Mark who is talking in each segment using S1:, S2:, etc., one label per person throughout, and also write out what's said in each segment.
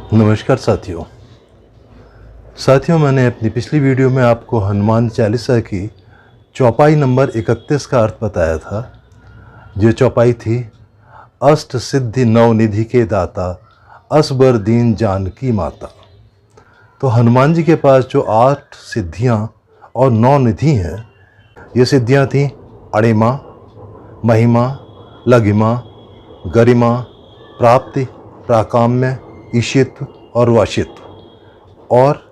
S1: नमस्कार साथियों, मैंने अपनी पिछली वीडियो में आपको हनुमान चालीसा की चौपाई नंबर 31 का अर्थ बताया था। ये चौपाई थी, अष्ट सिद्धि नव निधि के दाता, असबर दीन जानकी माता। तो हनुमान जी के पास जो 8 सिद्धियां और 9 निधि हैं, ये सिद्धियां थीं अणिमा, महिमा, लघिमा, गरिमा, प्राप्ति, प्राकाम्य, ईशित्व और वाशित्व। और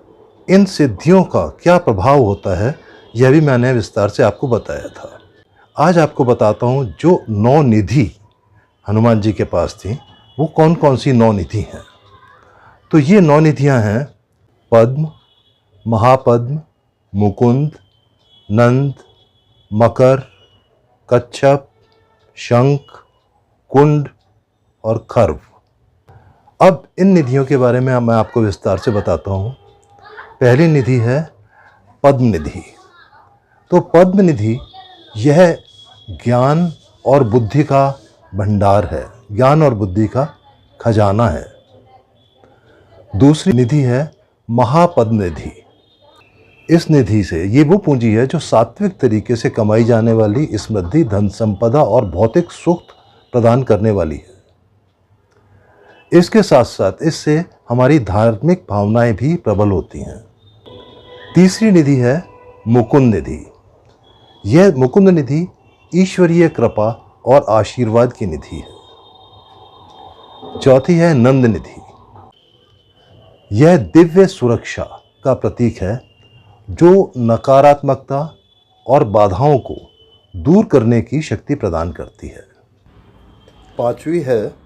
S1: इन सिद्धियों का क्या प्रभाव होता है, यह भी मैंने विस्तार से आपको बताया था। आज आपको बताता हूँ जो 9 निधि हनुमान जी के पास थी, वो कौन कौन सी 9 निधि हैं। तो ये 9 निधियाँ हैं पद्म, महापद्म, मुकुंद, नंद, मकर, कच्छप, शंख, कुंड और खर्व। अब इन निधियों के बारे में मैं आपको विस्तार से बताता हूँ। पहली निधि है पद्म निधि। तो पद्म निधि यह ज्ञान और बुद्धि का भंडार है, ज्ञान और बुद्धि का खजाना है। दूसरी निधि है महापद्म निधि। इस निधि से ये वो पूंजी है जो सात्विक तरीके से कमाई जाने वाली समृद्धि, धन संपदा और भौतिक सुख प्रदान करने वाली है। इसके साथ साथ इससे हमारी धार्मिक भावनाएं भी प्रबल होती हैं। तीसरी निधि है मुकुंद निधि। यह मुकुंद निधि ईश्वरीय कृपा और आशीर्वाद की निधि है। चौथी है नंद निधि। यह दिव्य सुरक्षा का प्रतीक है जो नकारात्मकता और बाधाओं को दूर करने की शक्ति प्रदान करती है। पांचवी है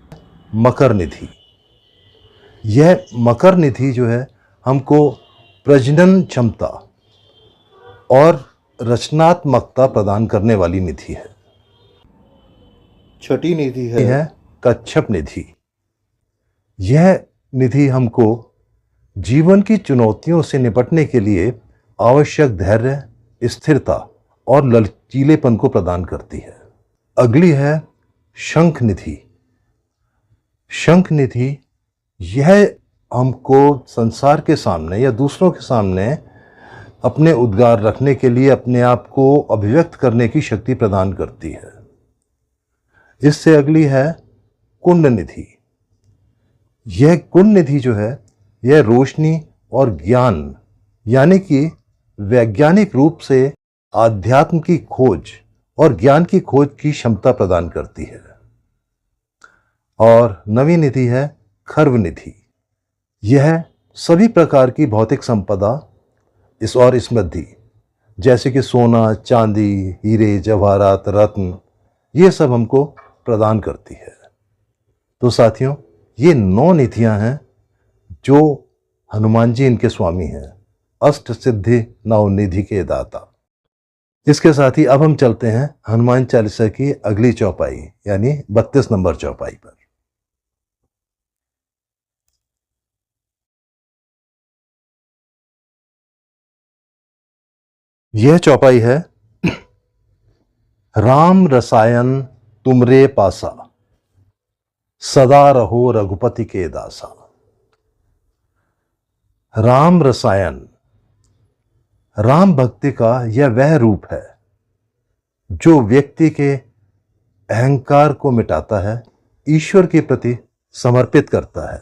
S1: मकर निधि। यह मकर निधि जो है हमको प्रजनन क्षमता और रचनात्मकता प्रदान करने वाली निधि है। छठी निधि है कच्छप निधि। यह निधि हमको जीवन की चुनौतियों से निपटने के लिए आवश्यक धैर्य, स्थिरता और लचीलेपन को प्रदान करती है। अगली है शंख निधि। शंख निधि यह हमको संसार के सामने या दूसरों के सामने अपने उद्गार रखने के लिए, अपने आप को अभिव्यक्त करने की शक्ति प्रदान करती है। इससे अगली है कुंड निधि। यह कुंड निधि जो है, यह रोशनी और ज्ञान यानी कि वैज्ञानिक रूप से आध्यात्म की खोज और ज्ञान की खोज की क्षमता प्रदान करती है। और नवी निधि है खर्व निधि। यह सभी प्रकार की भौतिक संपदा और समृद्धि, जैसे कि सोना, चांदी, हीरे, जवाहरात, रत्न, ये सब हमको प्रदान करती है। तो साथियों, ये 9 निधियां हैं जो हनुमान जी इनके स्वामी हैं, अष्ट सिद्धि नव निधि के दाता। इसके साथ ही अब हम चलते हैं हनुमान चालीसा की अगली चौपाई यानी 32 नंबर चौपाई पर। यह चौपाई है, राम रसायन तुमरे पासा, सदा रहो रघुपति के दासा। राम रसायन, राम भक्ति का यह वह रूप है जो व्यक्ति के अहंकार को मिटाता है, ईश्वर के प्रति समर्पित करता है।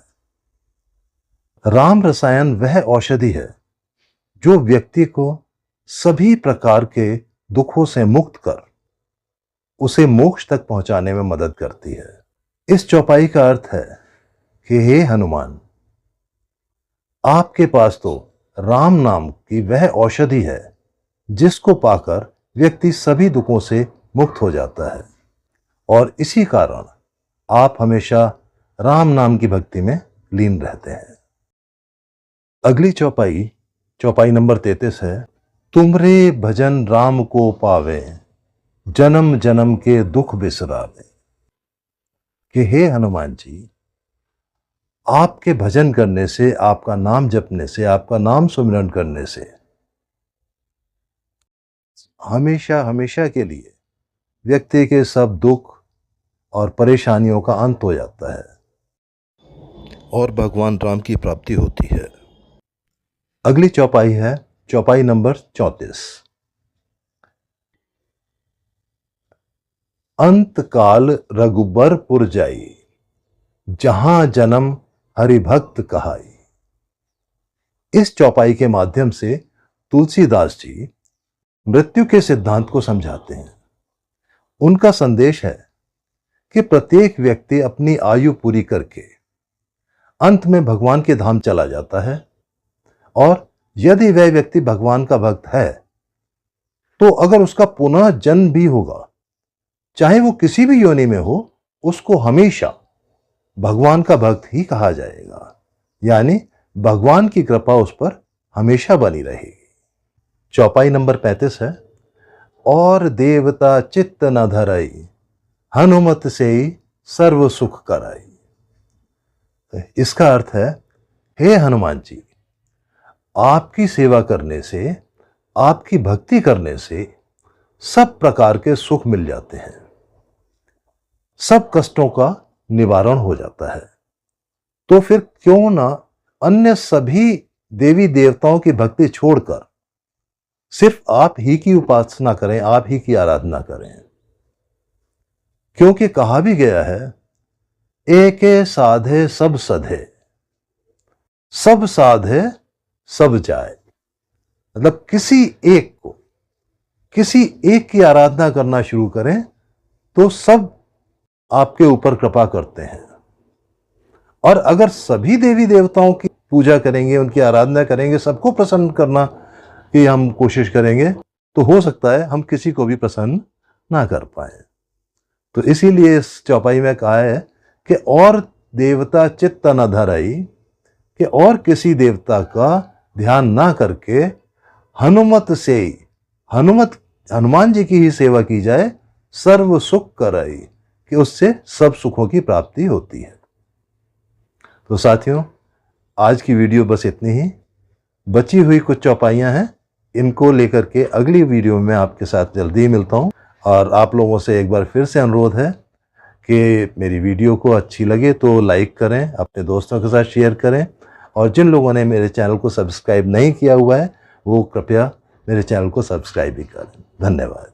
S1: राम रसायन वह औषधि है जो व्यक्ति को सभी प्रकार के दुखों से मुक्त कर उसे मोक्ष तक पहुंचाने में मदद करती है। इस चौपाई का अर्थ है कि हे हनुमान, आपके पास तो राम नाम की वह औषधि है जिसको पाकर व्यक्ति सभी दुखों से मुक्त हो जाता है, और इसी कारण आप हमेशा राम नाम की भक्ति में लीन रहते हैं। अगली चौपाई, चौपाई नंबर 33 है, तुमरे भजन राम को पावे, जन्म जन्म के दुख बिसरावे। कि हे हनुमान जी, आपके भजन करने से, आपका नाम जपने से, आपका नाम सुमिरन करने से हमेशा हमेशा के लिए व्यक्ति के सब दुख और परेशानियों का अंत हो जाता है। और भगवान राम की प्राप्ति होती है। अगली चौपाई है चौपाई नंबर 34। अंत काल रघुबरपुर जाई, जहां जन्म हरिभक्त कहाई। इस चौपाई के माध्यम से तुलसीदास जी मृत्यु के सिद्धांत को समझाते हैं। उनका संदेश है कि प्रत्येक व्यक्ति अपनी आयु पूरी करके अंत में भगवान के धाम चला जाता है, और यदि वह व्यक्ति भगवान का भक्त है तो अगर उसका पुनः जन्म भी होगा, चाहे वो किसी भी योनि में हो, उसको हमेशा भगवान का भक्त ही कहा जाएगा, यानी भगवान की कृपा उस पर हमेशा बनी रहेगी। चौपाई नंबर 35 है। और देवता चित्त न धरई, हनुमत से सर्व सुख कराई। इसका अर्थ है, हे हनुमान जी, आपकी सेवा करने से, आपकी भक्ति करने से सब प्रकार के सुख मिल जाते हैं, सब कष्टों का निवारण हो जाता है। तो फिर क्यों ना अन्य सभी देवी देवताओं की भक्ति छोड़कर सिर्फ आप ही की उपासना करें, आप ही की आराधना करें। क्योंकि कहा भी गया है, एके साधे सब सधे, सब साधे सब जाए। मतलब किसी एक की आराधना करना शुरू करें तो सब आपके ऊपर कृपा करते हैं। और अगर सभी देवी देवताओं की पूजा करेंगे, उनकी आराधना करेंगे, सबको प्रसन्न करना की हम कोशिश करेंगे, तो हो सकता है हम किसी को भी प्रसन्न ना कर पाए। तो इसीलिए इस चौपाई में कहा है कि और देवता चित्त न धरई, कि और किसी देवता का ध्यान ना करके हनुमत से, हनुमान जी की ही सेवा की जाए, सर्व सुख कराई, कि उससे सब सुखों की प्राप्ति होती है। तो साथियों, आज की वीडियो बस इतनी ही। बची हुई कुछ चौपाइयां हैं, इनको लेकर के अगली वीडियो में आपके साथ जल्दी ही मिलता हूं। और आप लोगों से एक बार फिर से अनुरोध है कि मेरी वीडियो को अच्छी लगे तो लाइक करें, अपने दोस्तों के साथ शेयर करें, और जिन लोगों ने मेरे चैनल को सब्सक्राइब नहीं किया हुआ है वो कृपया मेरे चैनल को सब्सक्राइब भी करें। धन्यवाद।